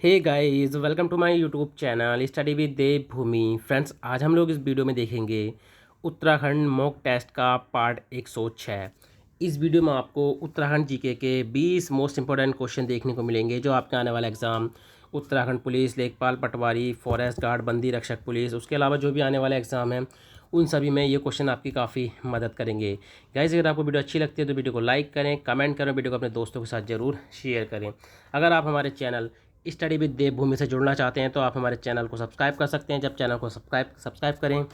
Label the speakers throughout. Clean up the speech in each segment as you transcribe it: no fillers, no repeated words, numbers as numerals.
Speaker 1: Hey guys, welcome to my YouTube channel study with Devbhoomi. Friends, आज हम लोग इस वीडियो में देखेंगे उत्तराखंड मॉक टेस्ट का पार्ट 106। इस वीडियो में आपको उत्तराखंड जीके के 20 मोस्ट इंपॉर्टेंट क्वेश्चन देखने को मिलेंगे जो आपके आने वाला एग्ज़ाम उत्तराखंड पुलिस, लेखपाल पटवारी, फॉरेस्ट गार्ड, बंदी रक्षक पुलिस, उसके अलावा जो भी आने वाले एग्ज़ाम हैं उन सभी में ये क्वेश्चन आपकी काफ़ी मदद करेंगे। गाइस, अगर आपको वीडियो अच्छी लगती है तो वीडियो को लाइक करें, कमेंट करें, वीडियो को अपने दोस्तों के साथ ज़रूर शेयर करें। अगर आप हमारे चैनल स्टडी विद देवभूमि से जुड़ना चाहते हैं तो आप हमारे चैनल को सब्सक्राइब कर सकते हैं। जब चैनल को सब्सक्राइब करें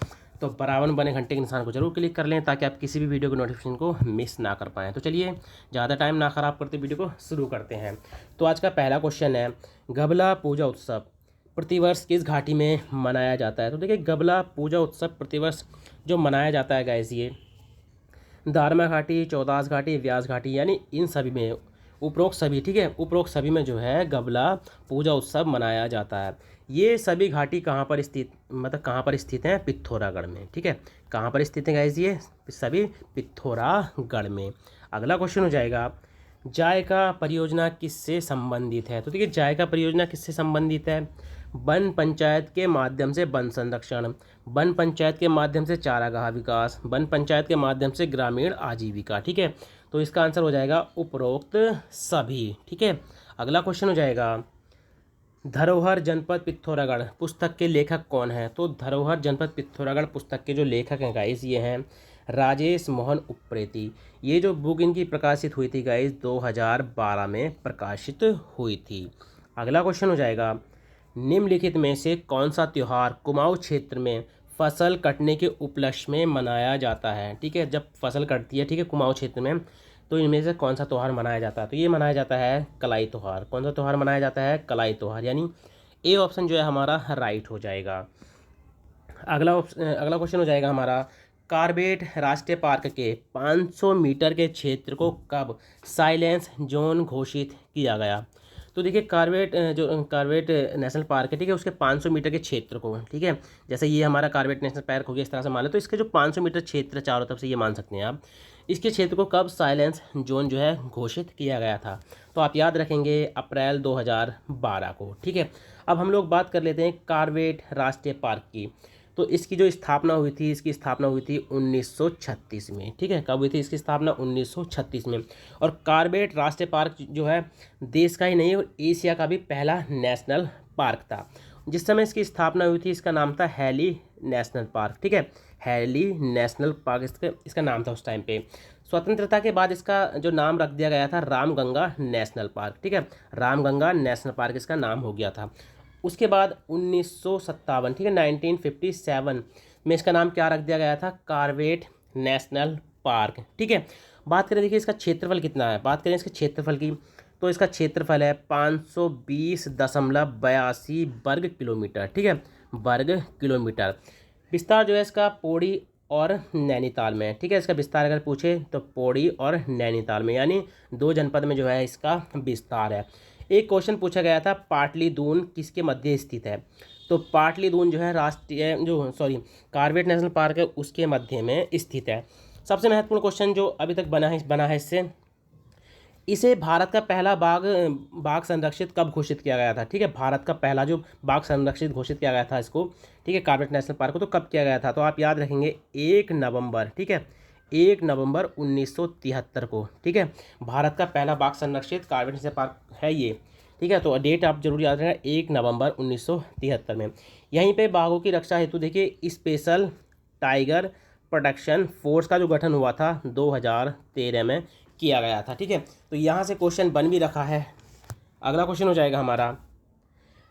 Speaker 1: तो बराबर बने घंटे के निशान को जरूर क्लिक कर लें ताकि आप किसी भी वीडियो के नोटिफिकेशन को मिस ना कर पाएँ। तो चलिए ज़्यादा टाइम ना ख़राब करते वीडियो को शुरू करते हैं। तो आज का पहला क्वेश्चन है, गबला पूजा उत्सव प्रतिवर्ष किस घाटी में मनाया जाता है? तो देखिए, गबला पूजा उत्सव प्रतिवर्ष जो मनाया जाता है गाइस, ये दारमा घाटी, चौदास घाटी, व्यास घाटी, यानी इन सभी में उपरोक्त सभी, ठीक है, उपरोक्त सभी में जो है गबला पूजा उत्सव मनाया जाता है। ये सभी घाटी कहाँ पर स्थित, मतलब कहाँ पर स्थित हैं? पिथौरागढ़ में, ठीक है। कहाँ पर स्थित है गाइस? ये सभी पिथौरागढ़ में। अगला क्वेश्चन हो जाएगा, जायका परियोजना किससे संबंधित है? तो देखिए, जायका परियोजना किससे संबंधित है? वन पंचायत के माध्यम से वन संरक्षण, वन पंचायत के माध्यम से चारागाह विकास, वन पंचायत के माध्यम से ग्रामीण आजीविका, ठीक है। तो इसका आंसर हो जाएगा उपरोक्त सभी, ठीक है। अगला क्वेश्चन हो जाएगा, धरोहर जनपद पिथौरागढ़ पुस्तक के लेखक कौन है? तो धरोहर जनपद पिथौरागढ़ पुस्तक के जो लेखक हैं गाइस, ये हैं राजेश मोहन उप्रेती। ये जो बुक इनकी प्रकाशित हुई थी गाइस 2012 में प्रकाशित हुई थी। अगला क्वेश्चन हो जाएगा, निम्नलिखित में से कौन सा त्यौहार कुमाऊं क्षेत्र में फसल कटने के उपलक्ष्य में मनाया जाता है? ठीक है, जब फसल कटती है, ठीक है, कुमाऊं क्षेत्र में, तो इनमें से कौन सा त्यौहार मनाया जाता है? तो ये मनाया जाता है कलाई त्यौहार। कौन सा त्यौहार मनाया जाता है? कलाई त्यौहार, यानी ए ऑप्शन जो है हमारा राइट हो जाएगा। अगला क्वेश्चन हो जाएगा हमारा, कार्बेट राष्ट्रीय पार्क के 500 मीटर के क्षेत्र को कब साइलेंस जोन घोषित किया गया? तो देखिए, कार्बेट नेशनल पार्क है, ठीक है, उसके 500 मीटर के क्षेत्र को, ठीक है, जैसे ये हमारा कार्बेट नेशनल पार्क हो गया, इस तरह से मान लो, तो इसके जो 500 मीटर क्षेत्र चारों तरफ से ये मान सकते हैं आप, इसके क्षेत्र को कब साइलेंस जोन जो है घोषित किया गया था? तो आप याद रखेंगे अप्रैल 2012 को, ठीक है। अब हम लोग बात कर लेते हैं कार्बेट राष्ट्रीय पार्क की। तो इसकी जो स्थापना हुई थी, इसकी स्थापना हुई थी 1936 में, ठीक है। कब हुई थी इसकी स्थापना? 1936 में। और कार्बेट राष्ट्रीय पार्क जो है देश का ही नहीं और एशिया का भी पहला नेशनल पार्क था। जिस समय इसकी स्थापना हुई थी इसका नाम था हैली नेशनल पार्क, ठीक है, हैली नेशनल पार्क इसका नाम था उस टाइम पे। स्वतंत्रता के बाद इसका जो नाम रख दिया गया था रामगंगा नेशनल पार्क, ठीक है, रामगंगा नेशनल पार्क इसका नाम हो गया था। उसके बाद 1957, ठीक है, 1957 में इसका नाम क्या रख दिया गया था? कार्बेट नेशनल पार्क, ठीक है। बात करें, देखिए इसका क्षेत्रफल कितना है, बात करें इसके क्षेत्रफल की, तो इसका क्षेत्रफल है 520.82 वर्ग किलोमीटर, ठीक है, वर्ग किलोमीटर। विस्तार जो है इसका पौड़ी और नैनीताल में, ठीक है, इसका विस्तार अगर पूछे तो पौड़ी और नैनीताल में, यानी 2 जनपद में जो है इसका विस्तार है। एक क्वेश्चन पूछा गया था, पाटली दून किसके मध्य स्थित है? तो पाटली दून जो है कार्बेट नेशनल पार्क है उसके मध्य में स्थित है। सबसे महत्वपूर्ण क्वेश्चन जो अभी तक बना है इससे, इसे भारत का पहला बाघ संरक्षित कब घोषित किया गया था? ठीक है, भारत का पहला जो बाघ संरक्षित घोषित किया गया था इसको, ठीक है, कार्बेट नेशनल पार्क को, तो कब किया गया था? तो आप याद रखेंगे 1 नवंबर, ठीक है, 1 नवंबर 1973 को, ठीक है, भारत का पहला बाघ संरक्षित कार्बेट नेशनल पार्क है ये, ठीक है। तो डेट आप जरूर याद रखना, 1 नवंबर 1973 में। यहीं पे बाघों की रक्षा हेतु देखिए स्पेशल टाइगर प्रोटेक्शन फोर्स का जो गठन हुआ था 2013 में किया गया था, ठीक है। तो यहाँ से क्वेश्चन बन भी रखा है। अगला क्वेश्चन हो जाएगा हमारा,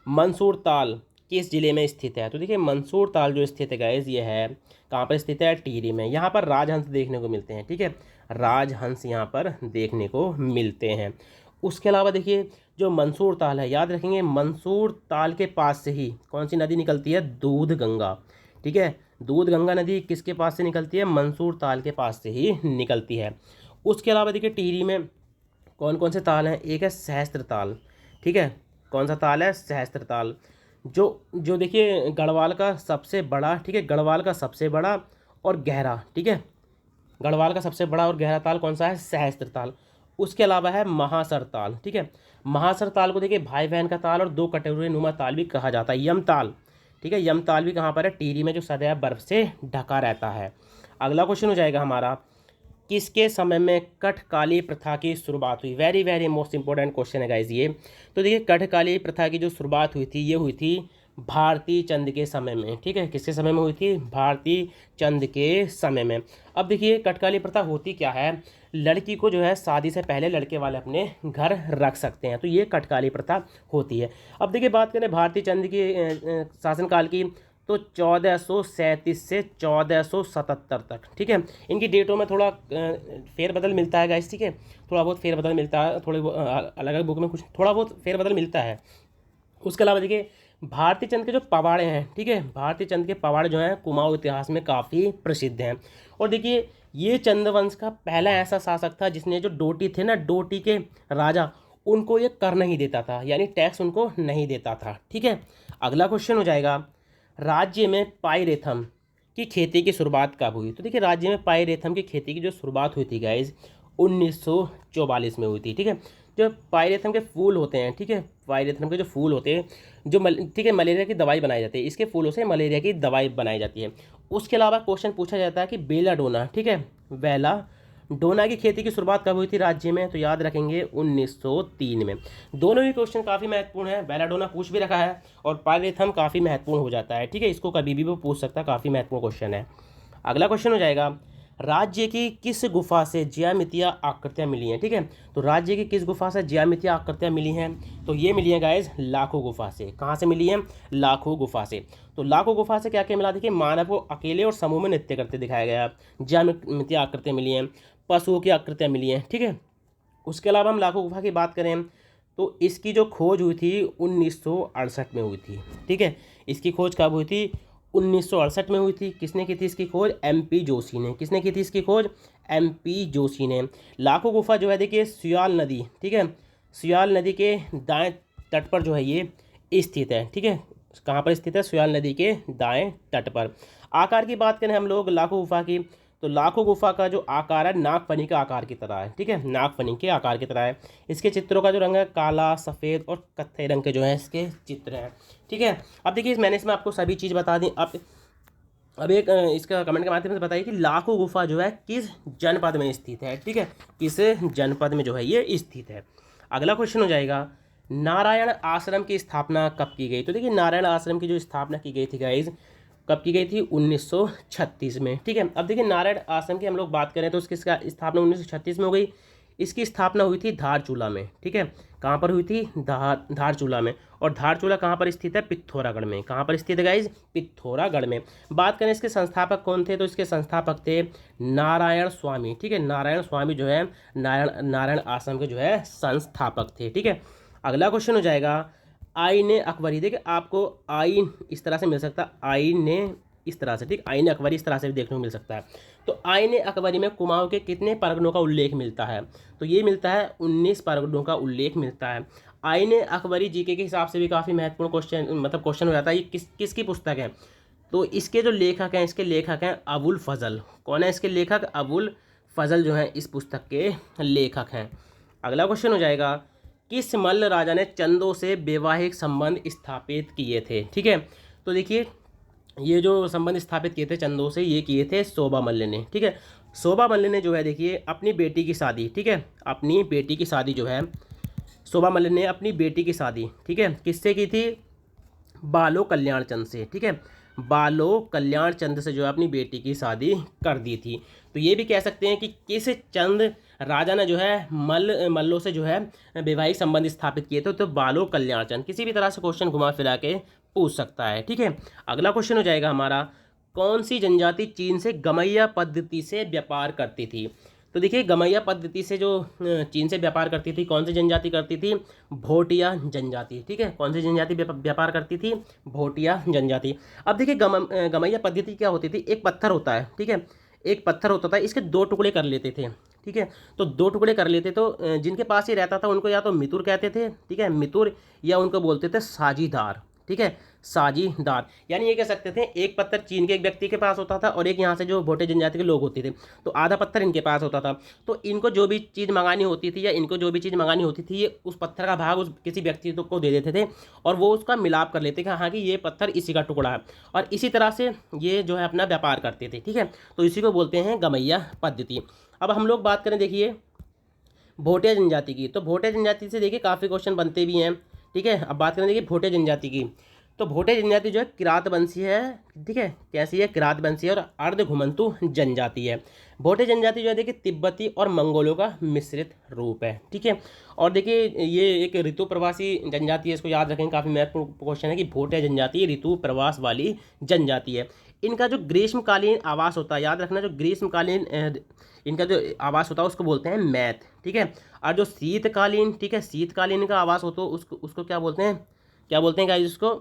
Speaker 1: मंसूर ताल किस जिले में स्थित है? तो देखिए, मंसूर ताल जो स्थित है गाइस, ये है कहाँ पर स्थित है? टिहरी में। यहाँ पर राजहंस देखने को मिलते हैं, ठीक है, राजहंस यहाँ पर देखने को मिलते हैं। उसके अलावा देखिए, जो मंसूर ताल है, याद रखेंगे मंसूर ताल के पास से ही कौन सी नदी निकलती है? दूध गंगा, ठीक है, दूध गंगा नदी किसके पास से निकलती है? मंसूर ताल के पास से ही निकलती है। उसके अलावा देखिए, टिहरी में कौन कौन से ताल हैं? एक है सहस्त्र ताल, ठीक है, कौन सा ताल है? सहस्त्र ताल। जो देखिए गढ़वाल का सबसे बड़ा, ठीक है, गढ़वाल का सबसे बड़ा और गहरा, ठीक है, गढ़वाल का सबसे बड़ा और गहरा ताल कौन सा है? सहस्त्र ताल। उसके अलावा है महासर ताल, ठीक है। महासर ताल को देखिए भाई बहन का ताल और दो कटोरे नुमा ताल भी कहा जाता है। यम ताल, ठीक है, यम ताल भी कहाँ पर है, टिहरी में, जो सदैव बर्फ से ढका रहता है। अगला क्वेश्चन हो जाएगा हमारा, किसके समय में कठकाली प्रथा की शुरुआत हुई। Very very most important question है गाइज ये। तो देखिए कठकाली प्रथा की जो शुरुआत हुई थी, ये हुई थी भारती चंद के समय में, ठीक है। किसके समय में हुई थी, भारती चंद के समय में। अब देखिए कठकाली प्रथा होती क्या है, लड़की को जो है शादी से पहले लड़के वाले अपने घर रख सकते हैं, तो ये कठकाली प्रथा होती है। अब देखिए बात करें भारती चंद की शासनकाल की, तो 1437 से 1477 तक, ठीक है। इनकी डेटों में थोड़ा फेरबदल मिलता है गाइस, ठीक है, थोड़ा बहुत फेरबदल मिलता है, थोड़े अलग अलग बुक में कुछ थोड़ा बहुत फेरबदल मिलता है। उसके अलावा देखिए भारती चंद के जो पवाड़े हैं, ठीक है, भारती चंद के पवाड़े जो हैं कुमाऊं इतिहास में काफ़ी प्रसिद्ध हैं। और देखिए ये चंद्रवंश का पहला ऐसा शासक था जिसने जो डोटी थे ना, डोटी के राजा, उनको ये कर नहीं देता था, यानी टैक्स उनको नहीं देता था, ठीक है। अगला क्वेश्चन हो जाएगा, राज्य में पाइरेथम की खेती की शुरुआत कब हुई। तो देखिए राज्य में पाइरेथम की खेती की जो शुरुआत हुई थी गाइज 1944 में हुई थी, ठीक है। जो पाइरेथम के फूल होते हैं, ठीक है, पाइरेथम के जो फूल होते हैं जो ठीक है, मलेरिया की दवाई बनाई जाती है, इसके फूलों से मलेरिया की दवाई बनाई जाती है। उसके अलावा क्वेश्चन पूछा जाता है कि बेलाडोना, ठीक है, बेलाडोना की खेती की शुरुआत कब हुई थी राज्य में, तो याद रखेंगे 1903 में। दोनों ही क्वेश्चन काफ़ी महत्वपूर्ण है, बेलाडोना पूछ भी रखा है और पाइरेथम काफ़ी महत्वपूर्ण हो जाता है, ठीक है, इसको कभी भी वो पूछ सकता है, काफ़ी महत्वपूर्ण क्वेश्चन है। अगला क्वेश्चन हो जाएगा, राज्य की किस गुफा से ज्यामितीय आकृतियाँ मिली हैं, ठीक है। तो राज्य की किस गुफा से ज्यामितीय आकृतियाँ मिली हैं, तो ये मिली हैं गाइज लाखों गुफा से। कहाँ से मिली हैं, लाखों गुफा से। तो लाखों गुफा से क्या क्या मिला, देखिए मानव को अकेले और समूह में नृत्य करते दिखाया गया, ज्यामितीय आकृतियाँ मिली हैं, पशुओं की आकृतियाँ मिली हैं, ठीक है। उसके अलावा हम लाखों गुफा की बात करें तो इसकी जो खोज हुई थी 1968 में हुई थी, ठीक है। इसकी खोज कब हुई थी, 1968 में हुई थी। किसने की थी इसकी खोज, MP जोशी ने। किसने की थी इसकी खोज, MP जोशी ने। लाखों गुफा जो है देखिए सुयाल नदी, ठीक है, सुयाल नदी के दाएं तट पर जो है ये स्थित है, ठीक है। कहाँ पर स्थित है, सुयाल नदी के दाएं तट पर। आकार की बात करें हम लोग लाखों गुफा की, तो लाखों गुफा का जो आकार है नागफनी का आकार की तरह है, ठीक है, नागफनी के आकार की तरह है। इसके चित्रों का जो रंग है काला, सफ़ेद और कत्थई रंग के जो है इसके चित्र हैं, ठीक है। अब देखिए मैंने इसमें आपको सभी चीज़ बता दी। अब एक इसका कमेंट के माध्यम से बताइए कि लाखों गुफा जो है किस जनपद में स्थित है, ठीक है, किस जनपद में जो है ये स्थित है। अगला क्वेश्चन हो जाएगा, नारायण आश्रम की स्थापना कब की गई। तो देखिए नारायण आश्रम की जो स्थापना की गई थी गाइज, कब की गई थी, 1936 में, ठीक है। अब देखिए नारायण आश्रम की हम लोग बात करें तो उसकी स्थापना 1936 में हो गई। इसकी स्थापना हुई थी धारचूला में, ठीक है। कहाँ पर हुई थी, धारचूला में। और धारचूला कहाँ पर स्थित है, पिथौरागढ़ में। कहाँ पर स्थित है गाइज, पिथौरागढ़ में। बात करें इसके संस्थापक कौन थे, तो इसके संस्थापक थे नारायण स्वामी, ठीक है। नारायण स्वामी जो है नारायण आश्रम के जो है संस्थापक थे, ठीक है। अगला क्वेश्चन हो जाएगा, आईने अकबरी। देखिए आपको आईन इस तरह से मिल सकता है, आईने इस तरह से, ठीक, आईने अकबरी इस तरह से भी देखने को मिल सकता है। तो आईने अकबरी में कुमाऊं के कितने परगनों का उल्लेख मिलता है, तो ये मिलता है 19 परगनों का उल्लेख मिलता है। आईने अकबरी जीके के हिसाब से भी काफ़ी महत्वपूर्ण क्वेश्चन, मतलब क्वेश्चन हो जाता है। ये किसकी पुस्तक है, तो इसके जो लेखक हैं, इसके लेखक हैं अबुल फजल। कौन है इसके लेखक, अबुल फजल जो है इस पुस्तक के लेखक हैं। अगला क्वेश्चन हो जाएगा, किस मल्ल राजा ने चंदों से वैवाहिक संबंध स्थापित किए थे, ठीक है। तो देखिए ये जो संबंध स्थापित किए थे चंदों से, ये किए थे शोभा मल्ल ने, ठीक है। शोभा मल्ल ने जो है देखिए अपनी बेटी की शादी, ठीक है, अपनी बेटी की शादी जो है शोभा मल्ल ने अपनी बेटी की शादी, ठीक है, किससे की थी, बालो कल्याण चंद से, ठीक है। बालो कल्याण चंद से जो है अपनी बेटी की शादी कर दी थी। तो ये भी कह सकते हैं कि किस चंद राजा ने जो है मल्लों से जो है वैवाहिक संबंध स्थापित किए थे, तो बालो कल्याण चंद। किसी भी तरह से क्वेश्चन घुमा फिरा के पूछ सकता है, ठीक है। अगला क्वेश्चन हो जाएगा हमारा, कौन सी जनजाति चीन से गमैया पद्धति से व्यापार करती थी। तो देखिए गमैया पद्धति से जो चीन से व्यापार करती थी, कौन सी जनजाति करती थी, भोटिया जनजाति, ठीक है। कौन सी जनजाति व्यापार करती थी, भोटिया जनजाति। अब देखिए गमैया पद्धति क्या होती थी, एक पत्थर होता है, ठीक है, एक पत्थर होता था, इसके दो टुकड़े कर लेते थे, ठीक है। तो दो टुकड़े कर लेते, तो जिनके पास ही रहता था उनको या तो मितुर कहते थे, ठीक है, मितुर, या उनको बोलते थे साझीदार, ठीक है, साझीदार। यानी ये कह सकते थे एक पत्थर चीन के एक व्यक्ति के पास होता था और एक यहाँ से जो भोटे जनजाति के लोग होते थे, तो आधा पत्थर इनके पास होता था। तो इनको जो भी चीज़ मंगानी होती थी या इनको जो भी चीज़ मंगानी होती थी, ये उस पत्थर का भाग उस किसी व्यक्ति को दे देते थे और वो उसका मिलाप कर लेते कि हाँ कि ये पत्थर इसी का टुकड़ा है, और इसी तरह से ये जो है अपना व्यापार करते थे। ठीक है, तो इसी को बोलते हैं गमैया पद्धति। अब हम लोग बात करें देखिए भोटिया जनजाति की, तो भोटिया जनजाति से देखिए काफ़ी क्वेश्चन बनते भी हैं। ठीक है, अब बात करें देखिए भोटिया जनजाति की, तो भोटिया जनजाति जो है किरात वंशी है। ठीक है, कैसी है, किरात वंशी है और अर्ध घुमंतु जनजाति है। भोटिया जनजाति जो है देखिए तिब्बती और मंगोलों का मिश्रित रूप है। ठीक है, और देखिए ये एक ऋतु प्रवासी जनजाति है, इसको याद रखेंगे, काफ़ी महत्वपूर्ण क्वेश्चन है कि भोटिया जनजाति ऋतु प्रवास वाली जनजाति है। इनका जो ग्रीष्मकालीन आवास होता है, याद रखना, जो ग्रीष्मकालीन इनका जो आवास होता है उसको बोलते हैं मैथ। ठीक है, और जो शीतकालीन, ठीक है, शीतकालीन का आवास होता है उसको क्या बोलते हैं, गाइस, उसको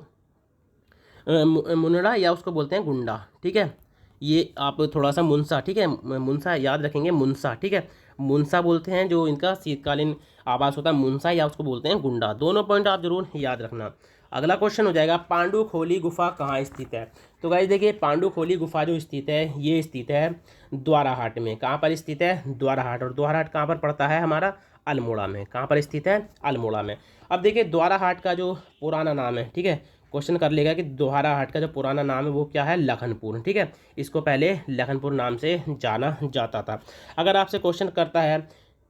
Speaker 1: मुनड़ा या उसको बोलते हैं गुंडा। ठीक है, ये आप थोड़ा सा मुनसा, ठीक है, मुनसा याद रखेंगे, मुनसा। ठीक है, मुनसा बोलते हैं जो इनका शीतकालीन आवास होता है, मुनसा, या उसको बोलते हैं गुंडा। दोनों पॉइंट आप जरूर याद रखना। अगला क्वेश्चन हो जाएगा पांडुखोली गुफा कहाँ स्थित है। तो गाइस देखिए पांडुखोली गुफा जो स्थित है ये स्थित है द्वाराहाट में। कहाँ पर स्थित है, द्वाराहाट। और द्वाराहाट कहाँ पर पड़ता है हमारा, अल्मोड़ा में। कहाँ पर स्थित है, अल्मोड़ा में। अब देखिए द्वाराहाट का जो पुराना नाम है, ठीक है, क्वेश्चन कर लेगा कि द्वाराहाट का जो पुराना नाम है वो क्या है, लखनपुर। ठीक है, इसको पहले लखनपुर नाम से जाना जाता था। अगर आपसे क्वेश्चन करता है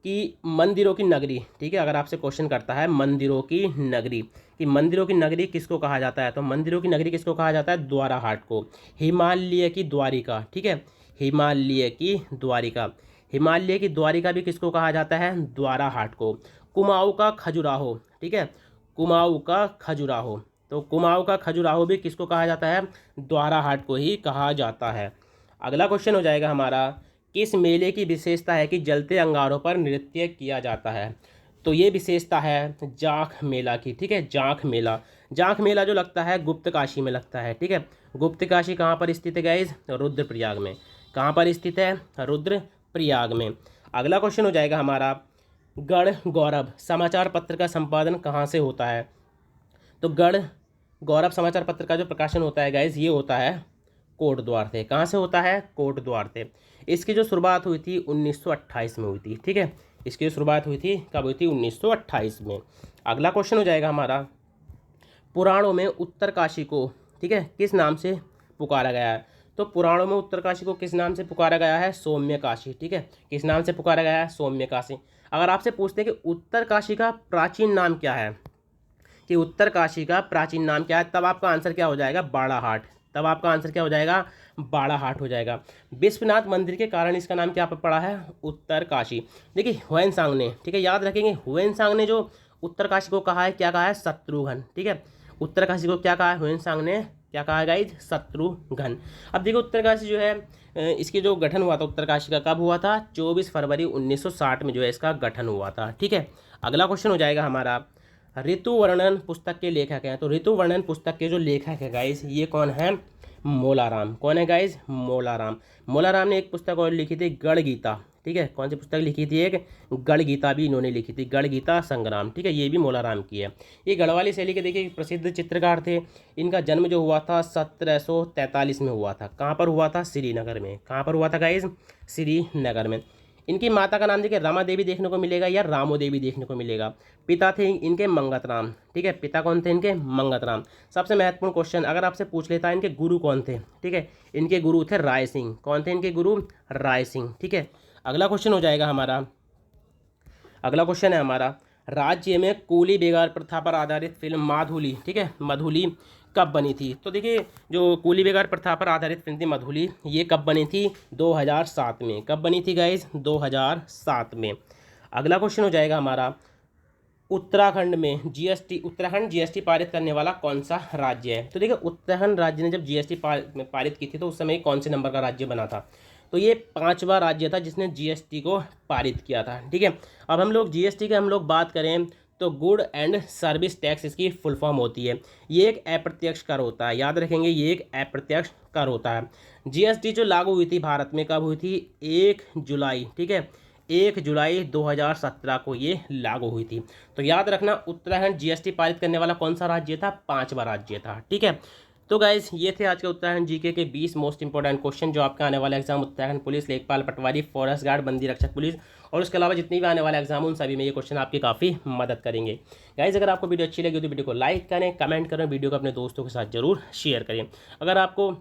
Speaker 1: कि मंदिरों की नगरी, ठीक है, अगर आपसे क्वेश्चन करता है मंदिरों की नगरी, कि मंदिरों की नगरी किसको कहा जाता है, तो मंदिरों की नगरी किसको कहा जाता है, द्वाराहाट को। हिमालय की द्वारिका, ठीक है, हिमालय की द्वारिका, हिमालय की द्वारिका भी किसको कहा जाता है, द्वाराहाट को। कुमाऊं का खजुराहो, ठीक है, कुमाऊं का खजुराहो, तो कुमाऊं का खजुराहो भी किसको कहा जाता है, द्वाराहाट को ही कहा जाता है। अगला क्वेश्चन हो जाएगा हमारा, किस मेले की विशेषता है कि जलते अंगारों पर नृत्य किया जाता है। तो ये विशेषता है जाख मेला की। ठीक है, जाख मेला, जाख मेला जो लगता है गुप्त काशी में लगता है। ठीक है, गुप्त काशी कहाँ पर स्थित है गाइस, रुद्रप्रयाग में। कहाँ पर स्थित है, रुद्रप्रयाग में। अगला क्वेश्चन हो जाएगा हमारा, गढ़ गौरव समाचार पत्र का संपादन कहाँ से होता है। तो गढ़ गौरव समाचार पत्र का जो प्रकाशन होता है गाइस ये होता है कोटद्वार से। कहाँ से होता है, कोटद्वार से। इसकी जो शुरुआत हुई थी 1928 में हुई थी। ठीक है, इसकी जो शुरुआत हुई थी कब हुई थी, 1928 में। अगला क्वेश्चन हो जाएगा हमारा, पुराणों में उत्तरकाशी को, ठीक है, किस नाम से पुकारा गया है। तो पुराणों में उत्तरकाशी को किस नाम से पुकारा गया है, सौम्यकाशी। ठीक है, किस नाम से पुकारा गया है, सौम्यकाशी। अगर आपसे पूछते हैं कि उत्तरकाशी का प्राचीन नाम क्या है, कि उत्तरकाशी का प्राचीन नाम क्या है, तब आपका आंसर क्या हो जाएगा, बाड़ाहाट। तब आपका आंसर क्या हो जाएगा, बाड़ाहाट हो जाएगा। विश्वनाथ मंदिर के कारण इसका नाम क्या पड़ा है, उत्तरकाशी। देखिए ह्वेनसांग ने, ठीक है, याद रखेंगे, ह्वेनसांग ने जो उत्तरकाशी को कहा है, क्या कहा है, शत्रुघ्न। ठीक है, उत्तरकाशी को क्या कहा है, ह्वेनसांग ने क्या कहा है गाइज, शत्रुघ्न। अब देखो उत्तरकाशी जो है इसकी जो गठन हुआ था उत्तरकाशी का, कब हुआ था, 24 फरवरी 1960 में जो है इसका गठन हुआ था। ठीक है, अगला क्वेश्चन हो जाएगा हमारा, ऋतु वर्णन पुस्तक के लेखक हैं। तो ऋतु वर्णन पुस्तक के जो लेखक है गाइस ये कौन है, मोलाराम। कौन है गाइस, मोलाराम। मोलाराम ने एक पुस्तक और लिखी थी, गढ़ गीता। ठीक है, कौन सी पुस्तक लिखी थी, एक गढ़ गीता भी इन्होंने लिखी थी, गढ़ गीता संग्राम। ठीक है, ये भी मोलाराम की है। ये गढ़वाली शैली के देखिए प्रसिद्ध चित्रकार थे। इनका जन्म जो हुआ था 1743 में हुआ था। कहाँ पर हुआ था, श्रीनगर में। कहाँ पर हुआ था गाइस, श्रीनगर में। इनकी माता का नाम देखिए रमा देवी देखने को मिलेगा या रामो देवी देखने को मिलेगा। पिता थे इनके मंगत राम। ठीक है, पिता कौन थे इनके, मंगत राम। सबसे महत्वपूर्ण क्वेश्चन अगर आपसे पूछ लेता है इनके गुरु कौन थे। ठीक है, इनके गुरु थे राय सिंह। कौन थे इनके गुरु, राय सिंह। ठीक है, अगला क्वेश्चन हो जाएगा हमारा, अगला क्वेश्चन है हमारा, राज्य में कूली बेगार प्रथा पर आधारित फिल्म माधुली, ठीक है, मधुली कब बनी थी। तो देखिए जो कूली बेगार प्रथा पर आधारित फिल्म थी मधुली, ये कब बनी थी, 2007 में। कब बनी थी गाइस, 2007 में। अगला क्वेश्चन हो जाएगा हमारा, उत्तराखंड में जीएसटी, उत्तराखंड जीएसटी पारित करने वाला कौन सा राज्य है। तो देखिए उत्तराखंड राज्य ने जब जीएसटी पारित की थी तो उस समय कौन से नंबर का राज्य बना था, तो ये 5वां राज्य था जिसने जीएसटी को पारित किया था। ठीक है, अब हम लोग जीएसटी की हम लोग बात करें तो गुड एंड सर्विस टैक्स इसकी फुल फॉर्म होती है। ये एक अप्रत्यक्ष कर होता है, याद रखेंगे, ये एक अप्रत्यक्ष कर होता है। जीएसटी जो लागू हुई थी भारत में कब हुई थी, 1 जुलाई, ठीक है, 1 जुलाई 2017 को ये लागू हुई थी। तो याद रखना उत्तराखंड जीएसटी पारित करने वाला कौन सा राज्य था, 5वां राज्य था। ठीक है, तो गाइज ये थे आज के उत्तराखंड जीके के 20 मोस्ट इंपॉर्टेंट क्वेश्चन जो आपका आने वाला एग्जाम उत्तराखंड पुलिस, लेखपाल पटवारी, फॉरेस्ट गार्ड, बंदी रक्षक पुलिस और उसके अलावा जितनी भी आने वाले एग्जाम उन सभी में ये क्वेश्चन आपकी काफ़ी मदद करेंगे। गाइज अगर आपको वीडियो अच्छी लगी तो वीडियो को लाइक करें, कमेंट करें, वीडियो को अपने दोस्तों के साथ जरूर शेयर करें। अगर आपको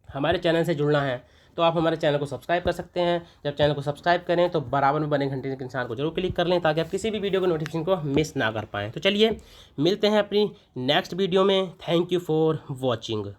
Speaker 1: हमारे चैनल से जुड़ना है तो आप हमारे चैनल को सब्सक्राइब कर सकते हैं। जब चैनल को सब्सक्राइब करें तो बराबर में बने घंटे के निशान को जरूर क्लिक कर लें ताकि आप किसी भी वीडियो को नोटिफिकेशन को मिस ना कर पाएँ। तो चलिए मिलते हैं अपनी नेक्स्ट वीडियो में। Thank you for watching.